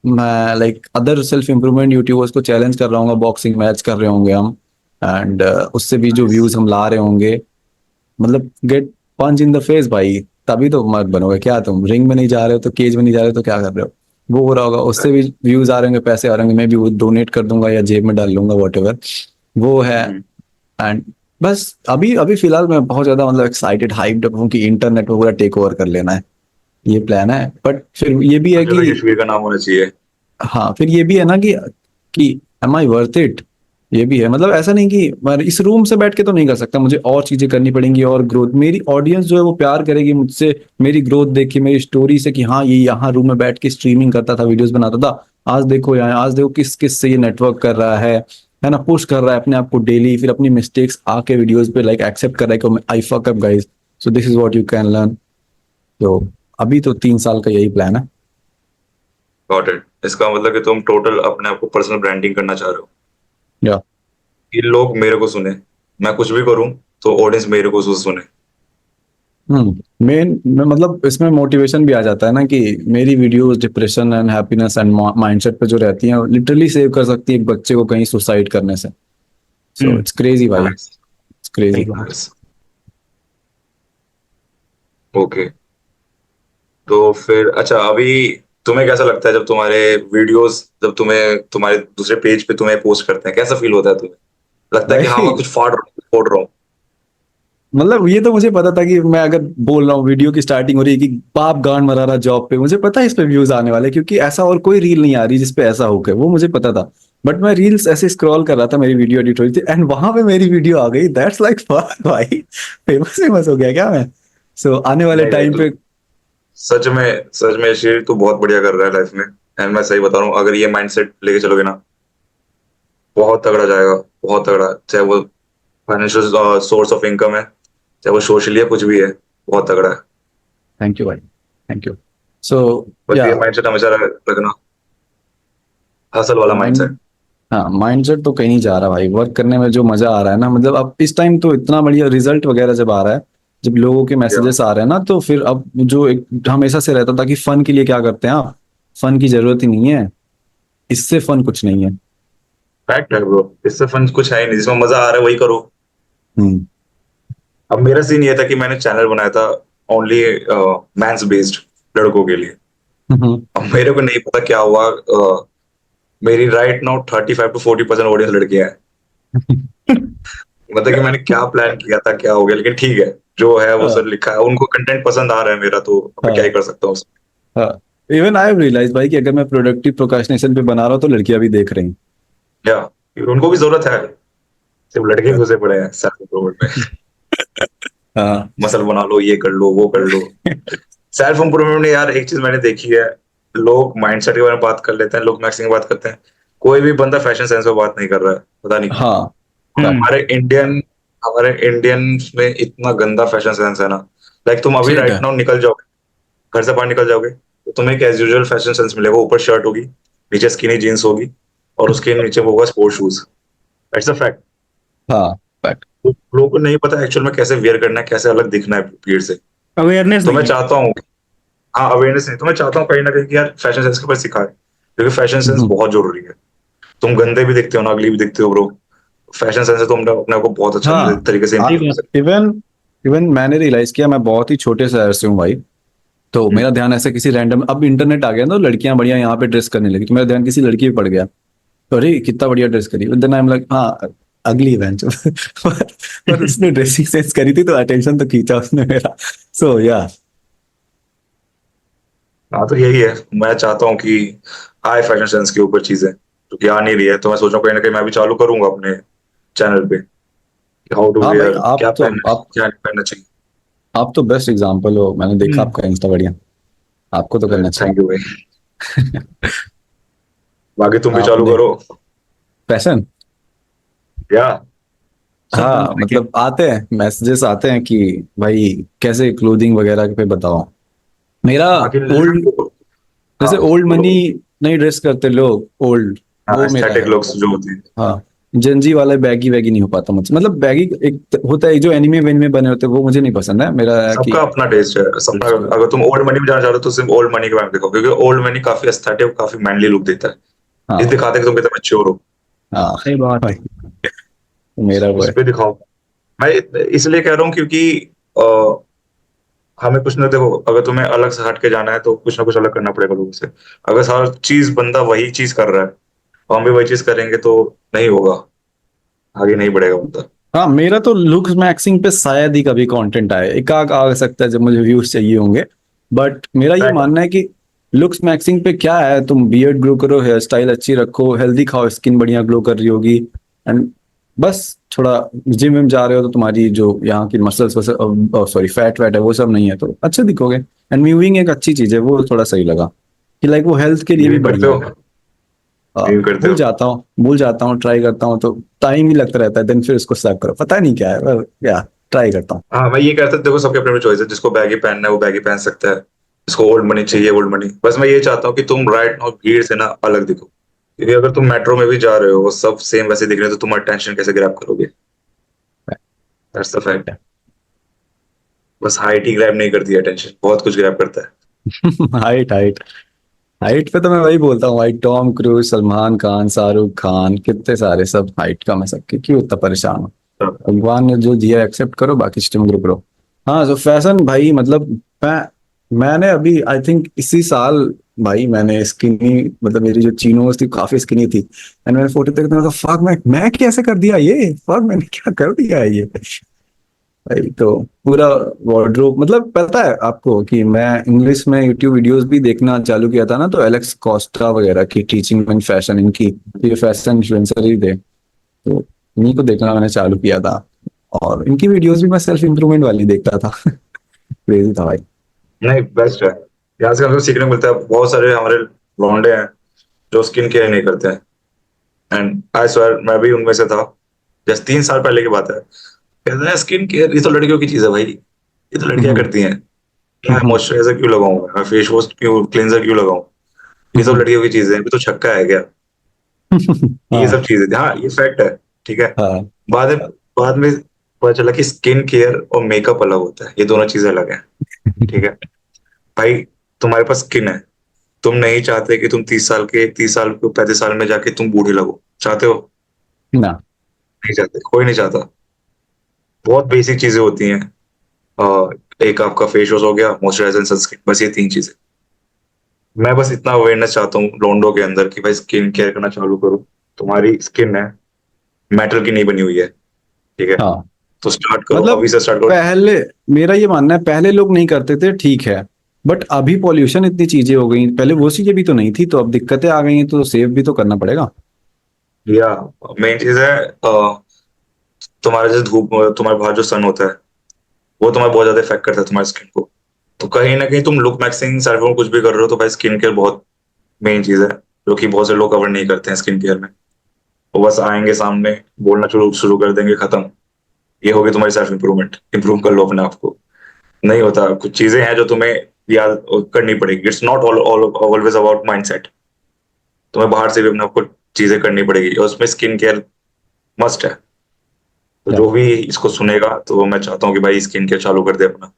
मैं like other self improvement YouTubers को चैलेंज कर रहा हूँ, बॉक्सिंग मैच कर रहे होंगे हम, एंड उससे भी जो व्यूज हम ला रहे होंगे, मतलब get punch in the face भाई, तभी तो मर्द बनोगे। क्या तुम रिंग में नहीं जा रहे हो तो, केज में नहीं जा रहे हो तो क्या कर रहे हो? वो हो रहा होगा, उससे भी व्यूज आ रहे होंगे, पैसे आ रहे होंगे, मैं भी वो डोनेट कर दूंगा या जेब में डाल लूंगा, वॉट एवर वो है। एंड बस अभी अभी फिलहाल मैं बहुत ज्यादा मतलब एक्साइटेड हाइप्ड हूँ कि इंटरनेट को पूरा टेक ओवर कर लेना है, ये प्लान है। बट फिर ये भी है हर कि, जगह यशवीर का नाम होना चाहिए। हाँ फिर ये भी है ना कि एम आई वर्थ इट, ये भी है। मतलब ऐसा नहीं कि मैं इस रूम से बैठ के तो नहीं कर सकता, मुझे और चीजें करनी पड़ेंगी, और ग्रोथ, मेरी ऑडियंस जो है वो प्यार करेगी मुझसे, मेरी ग्रोथ देखी मेरी स्टोरी से कि हाँ ये यहाँ रूम में बैठ के स्ट्रीमिंग करता था, वीडियोस बनाता था, आज देखो यहाँ, आज देखो किस किस से ये नेटवर्क कर रहा है ना, पुश कर रहा है अपने आप को डेली, फिर अपनी मिस्टेक्स आके वीडियोस पे लाइक एक्सेप्ट कर रहा है कि I fuck up guys, so this is what you can learn. तो अभी तो 3 साल का यही प्लान है। गॉट इट, इसका मतलब कि तुम टोटल अपने आप को पर्सनल ब्रांडिंग करना चाह रहे हो या कि लोग मेरे को सुने, मैं कुछ भी करूं तो ऑडियंस मेरे को सुने। मेन मतलब इसमें मोटिवेशन भी आ जाता है ना कि मेरी videos depression and happiness and mindset पे जो रहती हैं लिटरली सेव कर सकती है एक बच्चे को कहीं सुसाइड करने से। सो इट्स क्रेजी भाई, nice, it's crazy. Nice, okay. तो फिर अच्छा, अभी तुम्हें कैसा लगता है जब तुम्हारे वीडियोस, जब तुम्हें तुम्हारे दूसरे पेज पे तुम्हें पोस्ट करते हैं, कैसा फील होता है तुम्हें? लगता है कि हाँ भाई मैं कुछ फोड़ रहा हूँ? मतलब ये तो मुझे पता था कि मैं अगर बोल रहा हूँ, वीडियो की स्टार्टिंग हो रही है कि बाप गांड मरा रहा जॉब पे, मुझे पता है इस पे व्यूज आने वाले, क्योंकि ऐसा और कोई रील नहीं आ रही जिसपे ऐसा हो गया, वो मुझे पता था। बट मैं रील्स ऐसे स्क्रॉल कर रहा था, मेरी वीडियो एडिट हो रही थी एंड वहां पे मेरी वीडियो आ गई, दैट्स लाइक भाई फेमस फेमस हो गया क्या मैं? सो आने वाले नहीं भाई, टाइम तू पे सच में शेर तू बहुत बढ़िया कर रहा है लाइफ में। एंड मैं सही बता रहा हूँ, अगर ये माइंडसेट लेके चलोगे ना, बहुत तगड़ा जाएगा, बहुत तगड़ा। चाहे वो फाइनेंशियल सोर्स ऑफ इनकम है, चाहे वो सोशली है, कुछ भी है, बहुत तगड़ा है। थैंक यू भाई, थैंक यू। सो बस या ये माइंडसेट हमेशा रखना, हसल वाला माइंड, माइंडसेट। हाँ माइंडसेट तो कहीं नहीं जा रहा भाई, वर्क करने में जो मजा आ रहा है ना, मतलब अब इस टाइम तो इतना बढ़िया रिजल्ट वगैरह जब आ रहा है, जब लोगों के या मैसेजेस आ रहे हैं ना, तो फिर अब जो एक हमेशा से रहता था कि फन के लिए क्या करते हैं आप, फन की जरूरत ही नहीं है, इससे फन कुछ नहीं है। फैक्ट है ब्रो, इससे फन कुछ है ही नहीं, जिसमें मजा आ रहा है वही करो। हम्म अब मेरा सीन ये था कि मैंने चैनल बनाया था ओनली मैंस बेस्ड, लड़कों के लिए। हम्म अब मेरे को नहीं पता क्या हुआ, मेरी राइट नाउ 35 to 40% ऑडियंस लड़कियां हैं। मतलब कि मैंने क्या प्लान किया था, क्या हो गया, लेकिन ठीक है, जो है वो सर हाँ लिखा है, उनको कंटेंट पसंद आ रहा है मेरा, तो अब मैं क्या ही हाँ कर सकता हूँ। हाँ। इवन आई हैव रियलाइज भाई कि अगर मैं प्रोडक्टिव प्रोक्रास्टिनेशन पे बना रहा हूँ तो लड़कियां भी देख रही हैं। या उनको भी जरूरत है, सिर्फ लड़के घुसे पड़े हैं सेल्फ इम्प्रूवमेंट में। हाँ मसल बना लो, ये कर लो, वो कर लो। सेल्फ इम्प्रूवमेंट में यार एक चीज मैंने देखी है, लोग माइंडसेट के बारे में बात कर लेते हैं, लोग मैक्सिंग बात करते हैं, कोई भी बंदा फैशन सेंस पे बात नहीं कर रहा है, पता नहीं क्यों। हाँ फैक्ट। हमारे इंडियन में इतना गंदा फैशन सेंस है ना। लाइक तुम अभी शेट राइट है। नाउ निकल जाओगे, घर से बाहर निकल जाओगे, तो तुम्हें एक एज यूजुअल फैशन सेंस मिलेगा, ऊपर शर्ट होगी, नीचे स्किनी जीन्स होगी, और उसके नीचे वो होगा sport shoes. That's a fact. हाँ फैक्ट। लोगों को नहीं पता एक्चुअल में कैसे वेयर करना है, कैसे अलग दिखना है भीड़ से। अवेयरनेस तो नहीं मैं है। चाहता हूँ, हाँ अवेयरनेस नहीं, तो मैं चाहता हूँ कहीं ना कहीं कि यार फैशन सेंस के ऊपर सिखाए, क्योंकि फैशन सेंस बहुत जरूरी है। तुम गंदे भी दिखते हो ना, अगली भी दिखते हो ब्रो, फैशन सेंस से तुम अपने आप को बहुत अच्छा हाँ तरीके से सही इम्प्रूव कर बात। सकते इवन इवन मैंने रियलाइज किया, मैं बहुत ही छोटे शहर से हूँ भाई। तो हो। मेरा ध्यान ऐसे किसी रैंडम, अब इंटरनेट आ गया ना, तो लड़कियां बढ़िया यहाँ पे ड्रेस करने लगी, तो मेरा ध्यान किसी लड़की पे पड़ गया। तो अरे कितना बढ़िया ड्रेस करी, देन आई एम लाइक हाँ अगली इवेंट। पर उसने ड्रेसिंग सेंस करी थी तो अटेंशन तो खींचा उसने मेरा। सो या हाँ तो यही है, मैं चाहता हूँ कि आए फैशन सेंस के ऊपर चीजें, क्योंकि आ नहीं रही है, तो मैं सोच रहा हूँ कहीं ना कहीं मैं भी चालू करूंगा अपने चैनल पे, हाउ टू हाँ भाई वेयर, क्या पहनना चाहिए, क्या नहीं पहनना चाहिए। आप तो बेस्ट एग्जांपल हो, मैंने देखा हम्म। आपका इंस्टा बढ़िया। आपको तो करना थैंक यू भाई, चाहिए। बाकी तुम भी चालू आपने करो। फैशन, या सब हाँ बंद है मतलब आते हैं मैसेजेस आते हैं कि भाई कैसे क्लोथिंग वगैरह पे बताओ। मेरा बाकी ओल्ड, हाँ जैसे ओल्ड बोलो। मनी नहीं ड्रेस करते लोग ओल्ड, हाँ वो मेरा एस्थेटिक है। लुक्स जो होती है। हाँ जेंजी वाला बैगी वैगी नहीं हो पाता मुझसे, मतलब बैगी एक होता है जो एनिमे वेनिमे बने होते हैं वो मुझे नहीं पसंद है, मेरा है कि सबका अपना टेस्ट है, सबका। अगर तुम ओल्ड मनी में जाना चाहते हो तो सिर्फ ओल्ड मनी के बारे में देखो, क्योंकि ओल्ड मनी काफी एस्थेटिक, काफी मैनली लुक देता है, इस हाँ दिखाते हैं कि तुम कितने मैच्योर हो, हाँ सही बात। भाई मेरा वो उस है। पे दिखाओ। मैं इसलिए कह रहा हूँ क्योंकि अ, हमें कुछ ना, देखो अगर तुम्हें अलग से हट के जाना है तो कुछ ना कुछ अलग करना पड़ेगा लोगों से। अगर सारा चीज बंदा वही चीज कर रहा है और हम भी वही चीज करेंगे तो नहीं होगा, आगे नहीं बढ़ेगा बंदा। हाँ मेरा तो लुक्स मैक्सिंग पे शायद ही कभी कंटेंट आए, एक आग आ सकता है जब मुझे व्यूज चाहिए होंगे। बट मेरा ये Fact। मानना है कि लुक्स मैक्सिंग पे क्या है, तुम बियर्ड ग्रो करो, हेयर स्टाइल अच्छी रखो, हेल्दी खाओ, स्किन बढ़िया ग्लो कर रही होगी, एंड बस थोड़ा जिम विम जा रहे हो तो तुम्हारी जो यहाँ की मसल्स सॉरी फैट वैट है वो सब नहीं है तो अच्छे दिखोगे। एंड मूविंग एक अच्छी चीज है, वो थोड़ा सही लगा कि लाइक वो हेल्थ के लिए भी ड्रीम करते बढ़िया हो, है। ड्रीम करते भूल हो। जाता हूँ भूल जाता हूँ, ट्राई करता हूँ तो टाइम ही लगता रहता है, देन फिर उसको सर्व करो, पता नहीं क्या है पर या ट्राई करता हूँ। हाँ मैं ये कहता हूँ, देखो सबके अपने अपने चॉइस है, जिसको बैगी पहनना है वो बैगी पहन सकता है, जिसको ओल्ड मनी चाहिए ओल्ड मनी। बस मैं ये चाहता हूँ कि तुम राइट नाउ भीड़ से ना अलग दिखो, क्योंकि अगर तुम मेट्रो में भी जा रहे हो वो सब सेम वैसे दिख रहे हैं, तो तुम अटेंशन कैसे ग्रैब करोगे। That's the fact. बस हाइट ही ग्रैब नहीं करती है, अटेंशन बहुत कुछ ग्रैब करता है। हाइट हाइट हाइट पे तो मैं वही बोलता हूँ भाई, टॉम क्रूज, सलमान खान, शाहरुख खान, कितने सारे सब हाइट का, मैं सबके क्यों इतना परेशान हूँ। भगवान ने जो दिया एक्सेप्ट करो, बाकी सिस्टम ग्रुप करो। हाँ तो फैशन भाई मतलब मैं मैंने अभी आई थिंक इसी साल भाई मैंने स्किनी, मतलब मेरी जो चीनोज थी काफी स्किनी थी, एंड मैंने फोटो देखा तो फक मैं कैसे कर दिया ये, फक मैंने क्या कर दिया है ये भाई। तो पूरा वार्डरोब, मतलब पता है आपको कि मैं इंग्लिश में यूट्यूब वीडियोस भी देखना चालू किया था ना, तो एलेक्स कोस्टा वगैरह की टीचिंग इन फैशन, इनकी तो ये फैशन इन्फ्लुएंसर ही थे, तो इन्हीं को देखना मैंने चालू किया था। और इनकी वीडियोस भी मैं सेल्फ इम्प्रूवमेंट वाली देखता था। क्रेजी था भाई। नहीं बेस्ट है, यहाँ से हमको सीखने को मिलता है। बहुत सारे हमारे लौंडे हैं जो स्किन केयर नहीं करते हैं, एंड आई स्वेयर मैं भी उनमें से था। जैसे 3 साल पहले की बात है, कहते हैं स्किन केयर ये तो लड़कियों की चीज है भाई, ये तो लड़कियां हम्म, करती हैं, मैं हम्म, मॉइस्चराइजर क्यों लगाऊं, मैं फेस वॉश क्यों, क्लेंजर क्यों लगाऊं, ये सब हम्म, लड़कियों की चीजें हैं, अभी तो छक्का है क्या, ये सब हाँ चीजें। हाँ ये फैक्ट है, ठीक है। हाँ बाद में पता चला कि स्किन केयर और मेकअप अलग होता है, ये दोनों चीजें अलग हैं, ठीक है। भाई तुम्हारे पास स्किन है, तुम नहीं चाहते कि तुम 30 साल के 35 साल में जाके तुम बूढ़े लगो, चाहते हो? ना। नहीं चाहते, कोई नहीं चाहता। बहुत बेसिक चीजें होती हैं। एक आपका फेस वॉश हो गया, मॉइस्चराइजर एंड सनस्क्रीन, बस ये 3 चीजें। मैं बस इतना अवेयरनेस चाहता हूँ लोंडो के अंदर कि भाई स्किन केयर करना चालू करो। तुम्हारी स्किन है, मेटल की नहीं बनी हुई है, ठीक है? हाँ, तो स्टार्ट करो, मतलब अभी से स्टार्ट करो। पहले, मेरा ये मानना है पहले लोग नहीं करते थे, ठीक है, बट अभी पॉल्यूशन इतनी चीजें हो गई, पहले वो चीजें भी तो नहीं थी, तो अब दिक्कतें आ गई हैं, तो सेव भी तो करना पड़ेगा। या मेन चीज है, तुम्हारा जैसे धूप, तुम्हारे बाहर जो सन होता है, वो तुम्हारे बहुत ज्यादा इफेक्ट करता है तुम्हारी स्किन को। तो कहीं ना कहीं तुम लुक मैक्सिंग साइड कुछ भी कर रहे हो, तो भाई स्किन केयर बहुत मेन चीज है, जो कि बहुत से लोग कवर नहीं करते हैं स्किन केयर में। वो बस आएंगे सामने, बोलना शुरू शुरू कर देंगे, खत्म, ये होगी तुम्हारी सेल्फ इंप्रूवमेंट, इंप्रूव कर लो अपने आप को। नहीं होता, कुछ चीजें हैं जो तुम्हें याद करनी पड़ेगी। It's not always about mindset. तुम्हें बाहर से भी अपने आपको चीजें करनी पड़ेगी, और उसमें स्किन केयर मस्ट है। तो क्या? जो भी इसको सुनेगा, तो मैं चाहता हूँ कि भाई स्किन केयर चालू कर दे अपना,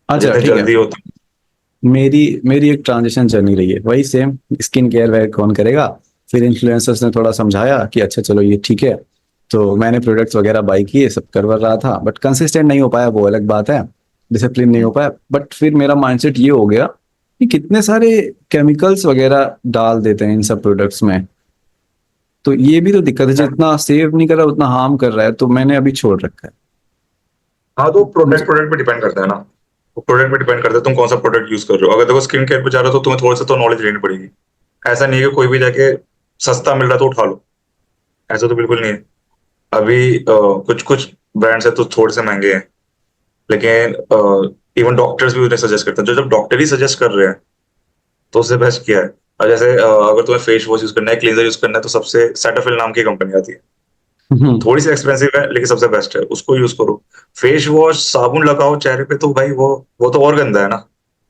अच्छा जितने ठीक है, जल्दी हो तुम। मेरी मेरी एक ट्रांजिशन जर्नी रही है, वही सेम, स्किन केयर वेयर कौन करेगा। फिर इन्फ्लुएंसर्स ने थोड़ा समझाया कि अच्छा चलो ये ठीक है, तो मैंने प्रोडक्ट्स वगैरह बाई किए, सब करवा रहा था, बट कंसिस्टेंट नहीं हो पाया, वो अलग बात है, डिसिप्लिन नहीं हो पाया। बट फिर मेरा माइंडसेट ये हो गया कि कितने सारे केमिकल्स वगैरह डाल देते हैं इन सब प्रोडक्ट्स में, तो ये भी तो दिक्कत है, जितना सेव नहीं कर रहा उतना हार्म कर रहा है, तो मैंने अभी छोड़ रखा है। हाँ, तो प्रोडक्ट मुझे प्रोडक्ट पे डिपेंड करता है ना। वो प्रोडक्ट पे डिपेंड करता है तुम कौन सा प्रोडक्ट यूज कर रहे हो। अगर देखो स्किन केयर पे जा रहे हो, तो तुम्हें थोड़ा सा तो नॉलेज लेनी पड़ेगी। ऐसा नहीं है कि कोई भी जाके सस्ता मिल रहा है तो उठा लो, ऐसा तो बिल्कुल नहीं है। अभी कुछ कुछ ब्रांड्स है तो थोड़े से महंगे हैं, लेकिन इवन डॉक्टर्स भी उन्हें सजेस्ट करते हैं। जो जब डॉक्टर ही सजेस्ट कर रहे हैं, तो उससे बेस्ट क्या है? अब जैसे अगर तुम्हें फेस वॉश यूज करना है, क्लींजर यूज करना है, तो सबसे सेटाफिल नाम की कंपनी आती है। थोड़ी सी एक्सपेंसिव है, लेकिन सबसे बेस्ट है, उसको यूज करो। फेस वॉश, साबुन लगाओ चेहरे पे, तो भाई वो तो और गंदा है ना।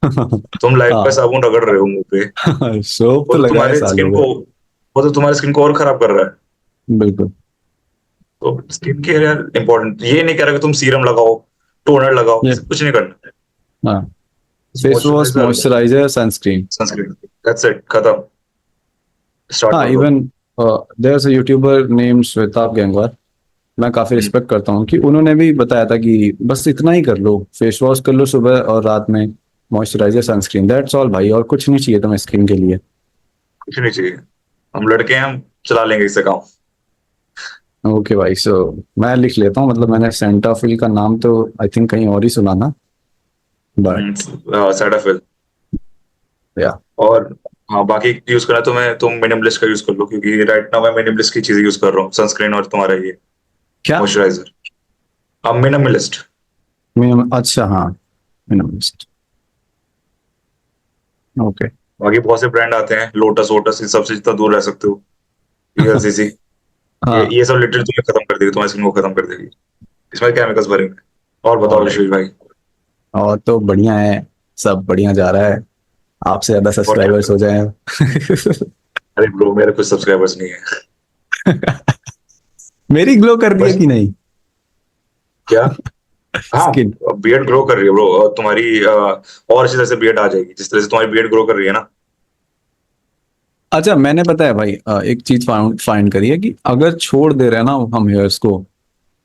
तुम लाइफ में हाँ। साबुन रगड़ रहे हो मुंह पे, सोप वो तो तो लगाए तुम्हारे सालों स्किन में। को वो तो तुम्हारी स्किन को और खराब कर रहा है। बिल्कुल। तो स्किन केयर यार इंपॉर्टेंट, ये नहीं कह रहा कि तुम सीरम लगाओ, टोनर लगाओ, ये, कुछ नहीं करना। हाँ, face wash, moisturiser, moisturiser, sunscreen. Sunscreen, that's it, खत्म, स्टार्ट हाँ, कर दो। Even there is a YouTuber name Shwetab Gangwar, मैं काफी हम्म, रिस्पेक्ट करता हूँ, कि उन्होंने भी बताया था कि बस इतना ही कर लो, फेस वॉश कर लो सुबह और रात में, मॉइस्चराइजर, सनस्क्रीन, दैट्स ऑल भाई, और कुछ नहीं चाहिए तुम्हें स्किन के लिए। कुछ नहीं चाहिए। हम लड़के हैं, हम चला लेंगे इससे काम। ओके भाई, सो मैं लिख लेता हूँ, मतलब मैंने सेंटाफिल का नाम तो आई थिंक कहीं और ही सुना था, बट सेटाफिल। या। और हाँ, बाकी यूज करना तो मैं, तुम मिनिमलिस्ट का यूज कर लो, क्योंकि राइट नाउ मैं मिनिमलिस्ट की चीजें यूज कर रहा हूँ, सनस्क्रीन और तुम्हारा ये क्या? मॉइस्चराइजर। अब मिनिमलिस्ट। मिनिमम, अच्छा हाँ, मिनिमलिस्ट, ओके। बाकी बहुत से ब्रांड आते हैं, लोटस वोटस, इन सबसे जितना दूर रह सकते हो। वीएलसीसी, हाँ, ये सब लिटरली तुम्हें खत्म कर देगी, तुम्हारी स्किन को खत्म कर देगी। इसमें केमिकल्स भरेंगे। और बताओ और विशेष भाई। और तो बढ़िया है, सब बढ़िया जा रहा है, आपसे ज्यादा और क्या सब्सक्राइबर्स करो? हो जाए। अरे ब्रो, मेरे कुछ सब्सक्राइबर्स नहीं है। मेरी ग्लो कर रही है बस, कि नहीं क्या? हाँ, स्किन? बियर्ड ग्रो कर रही है ब्रो तुम्हारी, और अच्छी तरह से बियर्ड आ जाएगी, जिस तरह से तुम्हारी बियर्ड ग्रो कर रही है ना। अच्छा, मैंने पता है भाई, एक चीज फाइंड करी है कि अगर छोड़ दे रहे हैं ना हम हेयर्स को,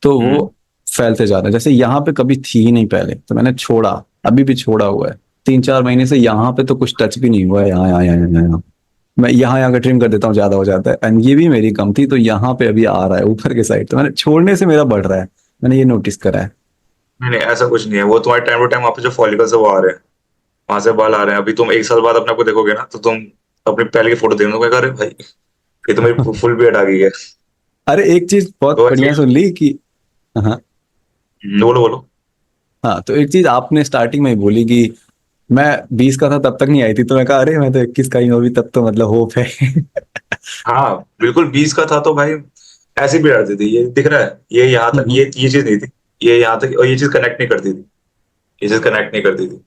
तो वो हम्म। फैलते जा रहे हैं। जैसे यहाँ पे कभी थी ही नहीं पहले, तो मैंने छोड़ा, अभी भी छोड़ा हुआ है, 3-4 महीने से यहाँ पे तो कुछ टच भी नहीं हुआ है, यहाँ यहाँ यहाँ यहाँ यहाँ। मैं यहाँ यहाँ का ट्रिम कर देता हूँ, ज्यादा हो जाता है, एंड ये भी मेरी कम थी, तो यहाँ पे अभी आ रहा है ऊपर के साइड, तो मैंने छोड़ने से मेरा बढ़ रहा है, मैंने ये नोटिस करा है। नहीं नहीं, ऐसा कुछ नहीं है। वो तुम्हारे टाइम टू टाइम वहाँ पे जो फॉलिकल्स है वो आ रहे हैं, वहां से बाल आ रहे हैं। अभी तुम 1 साल बाद अपने आप को देखोगे ना, तो तुम अपनी पहले की फोटो देखोगे, अरे भाई, ये तो मेरी फुल बियर्ड आ गई है। अरे एक चीज बहुत तो बढ़िया सुन ली कि, हाँ, बोलो बोलो। हाँ, तो एक चीज आपने स्टार्टिंग में ही बोली कि मैं 20 का था तब तक नहीं आई थी, तो मैं कहा अरे मैं तो 21 का ही हूँ अभी, तब तो मतलब होप है। हाँ बिल्कुल, 20 का था तो भाई ऐसी भी आती थी, ये दिख रहा है, ये यहाँ तक, ये चीज नहीं थी, ये यहाँ तक, और ये चीज कनेक्ट नहीं करती थी, ये चीज कनेक्ट नहीं करती थी।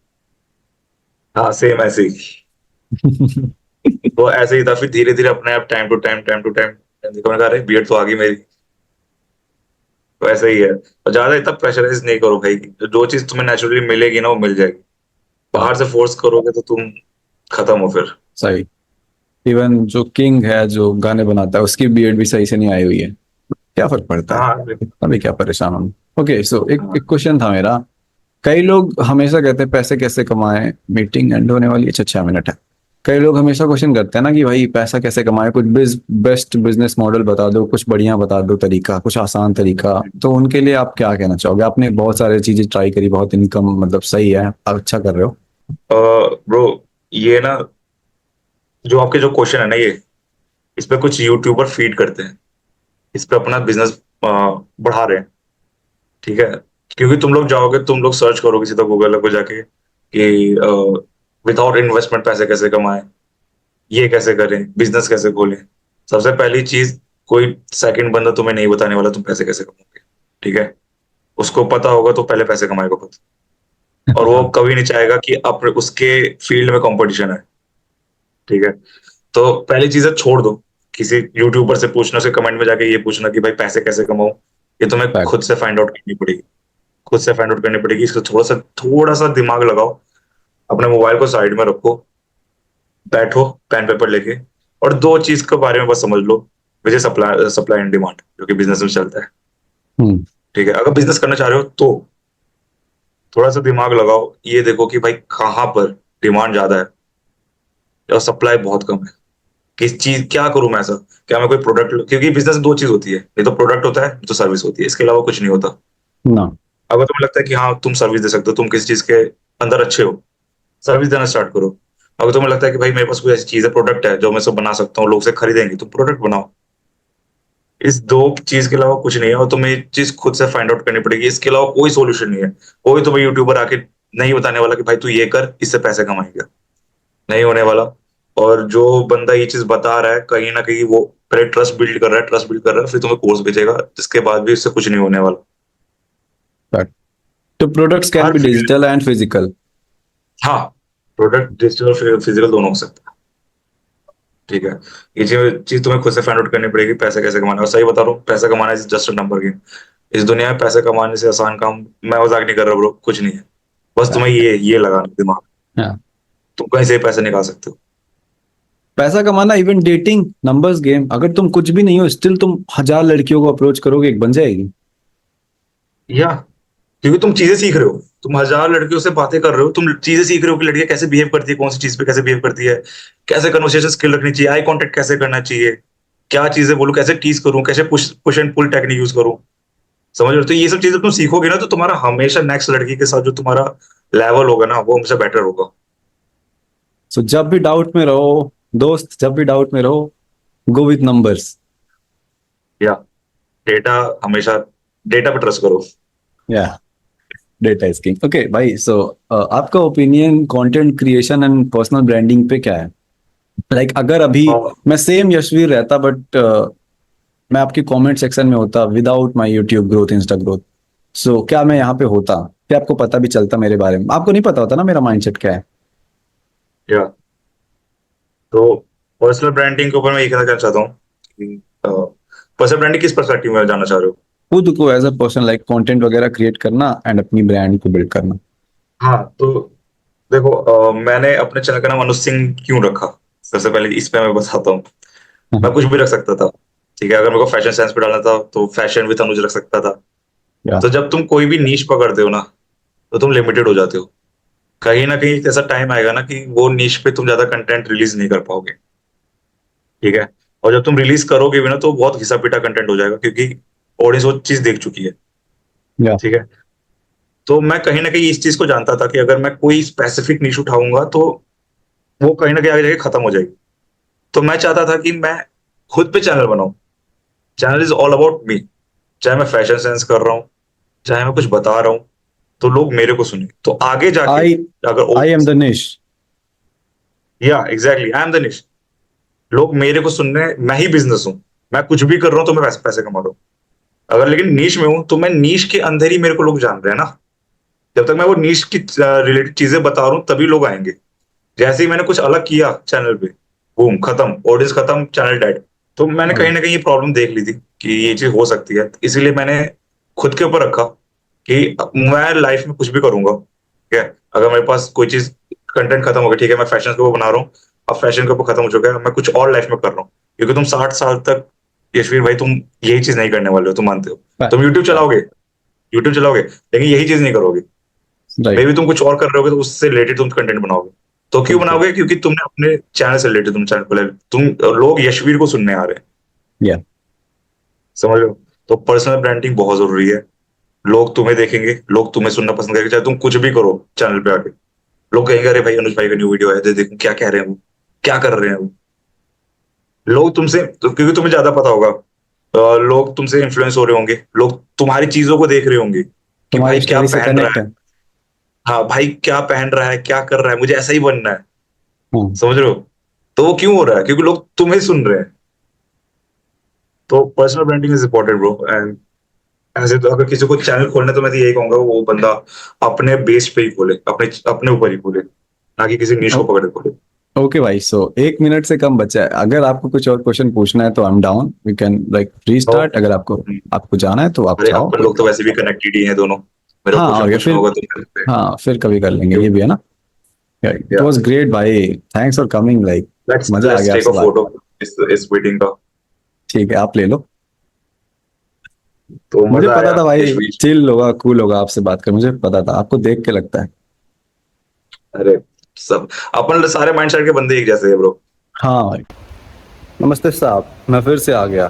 हाँ, सेम ऐसे ही। वो ऐसे ही था, फिर धीरे धीरे अपने आप, टाइम टू टाइम देखो, मैंने कहा अरे बियर्ड तो आ गई मेरी। तो ऐसा ही है, और ज्यादा इतना प्रेशराइज नहीं करो भाई, जो चीज तुम्हें नेचुरली मिलेगी ना, वो मिल जाएगी। बाहर हाँ, से फोर्स करोगे तो तुम खत्म हो फिर। सही। इवन जो किंग है जो गाने बनाता है, उसकी बीएड भी सही से नहीं आई हुई है। क्या फर्क पड़ता है, हाँ अभी क्या परेशान हूँ। ओके, सो एक क्वेश्चन था मेरा। कई लोग हमेशा कहते हैं पैसे कैसे कमाएं, मीटिंग एंड होने वाली है, अच्छा 6 मिनट है। कई लोग हमेशा क्वेश्चन करते हैं ना कि भाई पैसा कैसे कमाएं, कुछ बेस्ट बिजनेस मॉडल बता दो, कुछ बढ़िया बता दो तरीका, कुछ आसान तरीका। तो उनके लिए आप क्या कहना चाहोगे? आपने बहुत सारी चीजें ट्राई करी, बहुत इनकम मतलब सही है, आप अच्छा कर रहे हो। ब्रो, ये ना, जो आपके जो क्वेश्चन है ना, ये इस पे कुछ यूट्यूबर फीड करते हैं, इस पे अपना बिजनेस बढ़ा रहे हैं, ठीक है। क्योंकि तुम लोग जाओगे, तुम लोग सर्च करोगे सीधा गूगल पे जाके कि विदाउट इन्वेस्टमेंट पैसे कैसे कमाएं, ये कैसे करें, बिजनेस कैसे खोलें। सबसे पहली चीज, कोई सेकंड बंदा तुम्हें नहीं बताने वाला तुम पैसे कैसे कमाओगे, ठीक है। उसको पता होगा तो पहले पैसे कमाएगा खुद, और वो हाँ, कभी नहीं चाहेगा कि अपने उसके फील्ड में कंपटीशन है, ठीक है। तो पहली चीज है, छोड़ दो किसी यूट्यूबर से पूछना, उसके कमेंट में जाके ये पूछना कि भाई पैसे कैसे कमाऊं। ये तुम्हें फैक्ट। खुद से फाइंड आउट करनी पड़ेगी, खुद से फाइंड आउट करनी पड़ेगी। इसको थोड़ा सा दिमाग लगाओ, अपने मोबाइल को साइड में रखो, बैठो पेन पेपर लेके, और दो चीज के बारे में बस समझ लो, which is supply supply and demand, जो कि बिजनेस में चलता है, हम्म। ठीक है। अगर बिजनेस करना चाह रहे हो तो थोड़ा सा दिमाग लगाओ, ये देखो कि भाई कहाँ पर डिमांड ज्यादा है और सप्लाई बहुत कम है। किस चीज, क्या करूं मैं ऐसा, क्या मैं कोई प्रोडक्ट, क्योंकि बिजनेस में दो चीज होती है, ये तो प्रोडक्ट होता है, तो सर्विस होती है, इसके अलावा कुछ नहीं होता। ना। अगर तुम्हें लगता है कि हाँ तुम सर्विस दे सकते हो, तुम किसी चीज के अंदर अच्छे हो, सर्विस देना स्टार्ट करो। अगर तुम्हें लगता है कि भाई मेरे पास कोई ऐसी चीज है, प्रोडक्ट है जो मैं सब बना सकता हूँ, लोग से खरीदेंगे, तो प्रोडक्ट बनाओ। इस दो चीज के अलावा कुछ नहीं है, और तुम्हें ये चीज खुद से फाइंड आउट करनी पड़ेगी। इसके अलावा कोई सॉल्यूशन नहीं है। कोई तुम्हें यूट्यूबर आके नहीं बताने वाला कि भाई तू ये कर, इससे पैसे कमाएगा, नहीं होने वाला। और जो बंदा ये चीज बता रहा है, कहीं ना कहीं वो पहले ट्रस्ट बिल्ड कर रहा है, ट्रस्ट बिल्ड कर रहा है, फिर तुम्हें कोर्स बेचेगा, जिसके बाद भी इससे कुछ नहीं होने वाला। फैक्ट। तो products can her be field, digital and physical. हाँ, प्रोडक्ट डिजिटल और फिजिकल दोनों हो सकता है, ठीक है। ये चीज चीज तुम्हें खुद से फाइंड आउट करनी पड़ेगी, पैसे कैसे कमाना है। और सही बता रहा हूँ, पैसा कमाना is just a number game. इस दुनिया में पैसे कमाने से आसान काम, मैं मजाक नहीं कर रहा ब्रो, कुछ नहीं है। बस तुम्हें ये लगाना है दिमाग, हाँ, तुम कहीं से पैसे निकाल सकते हो। पैसा कमाना, इवन डेटिंग, नंबर्स गेम। अगर तुम कुछ भी नहीं हो, स्टिल तुम 1000 लड़कियों को अप्रोच करोगे, एक बन जाएगी। या क्योंकि तुम चीजें सीख रहे हो, तुम 1000 लड़कियों से बातें कर रहे हो, तुम चीजें सीख रहे हो कि लड़कियां कैसे बिहेव करती है, कौन सी चीज पे कैसे बिहेव करती है, कैसे कन्वर्सेशन स्किल रखनी चाहिए, आई कांटेक्ट कैसे करना चाहिए, क्या चीजें बोलूं, कैसे टीज करूं, कैसे push push and pull technique use करूं। समझ रहे हो? तो ये सब चीजें तुम सीखोगे ना, तो तुम्हारा हमेशा नेक्स्ट लड़की के साथ जो तुम्हारा लेवल होगा ना, वो हमेशा बेटर होगा। सो जब भी डाउट में रहो दोस्त, जब भी डाउट में रहो, गो विथ नंबर्स। या डेटा, हमेशा डेटा पे ट्रस्ट करो। या, डेटा इज किंग। ओके भाई, सो आपका opinion content creation and personal branding पे क्या है? लाइक अगर अभी और मैं सेम यशवीर रहता, बट मैं आपके कमेंट सेक्शन में होता without my YouTube growth, Insta growth, so क्या मैं यहाँ पे होता? क्या आपको पता भी चलता मेरे बारे में? आपको नहीं पता होता ना मेरा माइंडसेट क्या है। या तो पर्सनल ब्रांडिंग के ऊपर मैं ये कहना चाहता हूँ कि पर्सनल ब्रांडिंग किस पर्सपेक्टिव में जानना चाह रहे हो? खुद को as a person, like content वगैरह क्रिएट करना एंड अपनी ब्रांड को बिल्ड करना। हाँ, तो देखो, मैंने अपने चैनल का नाम अनुज सिंह क्यों रखा, सबसे पहले इस पे मैं बताता हूँ। मैं कुछ भी रख सकता था, ठीक है। अगर मेरे को फैशन सेंस पे डालना था तो फैशन विद अनुज रख सकता था। या, तो जब तुम कोई भी नीश पकड़ते हो ना, तो तुम लिमिटेड हो जाते हो। कहीं ना कहीं ऐसा टाइम आएगा ना कि वो नीश पे तुम ज्यादा कंटेंट रिलीज नहीं कर पाओगे, ठीक है। और जब तुम रिलीज करोगे भी ना, तो बहुत घिसा पिटा कंटेंट हो जाएगा, क्योंकि ऑडियंस वो चीज देख चुकी है, या, ठीक है। तो मैं कहीं ना कहीं इस चीज को जानता था कि अगर मैं कोई स्पेसिफिक नीश उठाऊंगा, तो वो कहीं ना कहीं आगे जाके खत्म हो जाएगी। तो मैं चाहता था कि मैं खुद पे चैनल बनाऊं, channel is all about me. चाहे मैं फैशन सेंस कर रहा हूँ, चाहे मैं कुछ बता रहा हूँ, तो लोग मेरे को सुने, तो आगे जाके आई अगर, आई एम द निश। या एग्जैक्टली, आई एम द निश। लोग मेरे को सुन रहे हैं, मैं ही बिजनेस हूँ, मैं कुछ भी कर रहा हूँ तो मैं पैसे पैसे कमा रहा हूँ। अगर लेकिन नीश में हूँ, तो मैं नीश के अंदर ही मेरे को लोग जान रहे हैं ना। जब तक मैं वो नीश की रिलेटेड चीजें बता रहा हूँ, तभी लोग आएंगे। जैसे ही मैंने कुछ अलग किया चैनल पे, बूम, खत्म, ऑडियंस खत्म, चैनल डेड। तो मैंने कहीं ना कहीं ये प्रॉब्लम देख ली थी कि ये चीज हो सकती है, इसीलिए मैंने खुद के ऊपर रखा कि मैं लाइफ में कुछ भी करूंगा, ठीक है। अगर मेरे पास कोई चीज, कंटेंट खत्म हो गया, ठीक है, मैं फैशन के ऊपर बना रहा हूँ, अब फैशन के ऊपर खत्म हो चुका है, मैं कुछ और लाइफ में कर रहा हूँ। क्योंकि तुम 60 साल तक यशवीर भाई तुम यही चीज नहीं करने वाले हो, तुम मानते हो, Right. तुम यूट्यूब चलाओगे लेकिन यही चीज नहीं करोगे, मे राइट भी तुम कुछ और कर रहे होगे तो उससे रिलेटेड तुम कंटेंट बनाओगे। तो क्यों बिल्कुल। बनाओगे? क्योंकि तुमने अपने चैनल से रिलेटेड तुम चैनल खोला है। तुम लोग यशवीर को सुनने आ रहे हैं, या समझ लो। तो पर्सनल ब्रांडिंग बहुत जरूरी है। लोग तुम्हें देखेंगे, लोग तुम्हें सुनना पसंद करेंगे, चाहे तुम कुछ भी करो चैनल पे आके। लोग कहेंगे अरे भाई अनुज भाई का न्यू वीडियो है, देखो क्या कह रहे हैं वो, क्या कर रहे हैं वो। लोग तुमसे क्योंकि तुम्हें ज्यादा पता होगा, लोग तुमसे इन्फ्लुएंस हो रहे होंगे, लोग तुम्हारी चीजों को देख रहे होंगे कि तुम्हारी भाई क्या स्टोरी से पहन रहा कनेक्ट है। है। हाँ भाई क्या पहन रहा है, क्या कर रहा है, मुझे ऐसा ही बनना है, हम्म, समझ रहे हो। तो वो क्यों हो रहा है? क्योंकि लोग तुम्हें सुन रहे हैं। तो personal branding is important bro. And ऐसे तो अगर किसी को चैनल खोलना है तो मैं तो यही कहूंगा वो बंदा अपने बेस पे ही खोले, अपने अपने ऊपर ही खोले, ना कि किसी निश को पकड़ के खोले। ओके भाई, सो 1 मिनट से कम बचा है। अगर आपको कुछ और क्वेश्चन पूछना है तो I am down, we can like restart. अगर आपको जाना है तो आप अरे जाओ, अपन कोई लोग तो वैसे भी कनेक्टेड ही हैं दोनों। मेरा हाँ, और क्वेश्चन या पूछना फिर होगा तो मेरे पे। हाँ फिर कभी कर लेंगे, ये भी है ना। इट वाज ग्रेट भाई, thanks for coming, like let's मजा आ लेट्स गया टेक आपसे अ बात। फोटो इस मीटिंग का। ठीक है, आप ले लो। तो मुझे मजा पता आया था भाई यशवीर। चिल होगा, कूल होगा आपसे बात कर, मुझे पता था, आपको देख के लगता है। अरे सब अपन सारे माइंडसेट के बंदे एक जैसे हैं ब्रो। हाँ भाई। नमस्ते साहब, मैं फिर से आ गया।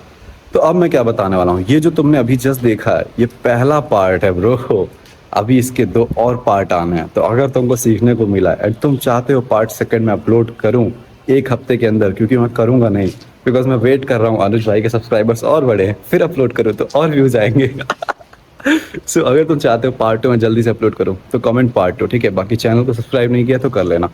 तो अब मैं क्या बताने वाला हूँ, ये जो तुमने अभी जस्ट देखा है ये पहला पार्ट है ब्रो। अभी इसके 2 और पार्ट आने हैं। तो अगर तुमको सीखने को मिला है तुम चाहते हो पार्ट सेकंड में अपलोड करूँ 1 हफ्ते के अंदर, क्योंकि मैं करूँगा नहीं, बिकॉज मैं वेट कर रहा हूँ अनुज भाई के सब्सक्राइबर्स और बढ़े हैं, फिर अपलोड करूँ तो और व्यूज आएंगे। सो अगर तुम चाहते हो पार्ट 2 में जल्दी से अपलोड करूँ तो कमेंट पार्ट 2, ठीक है। बाकी चैनल को सब्सक्राइब नहीं किया तो कर लेना।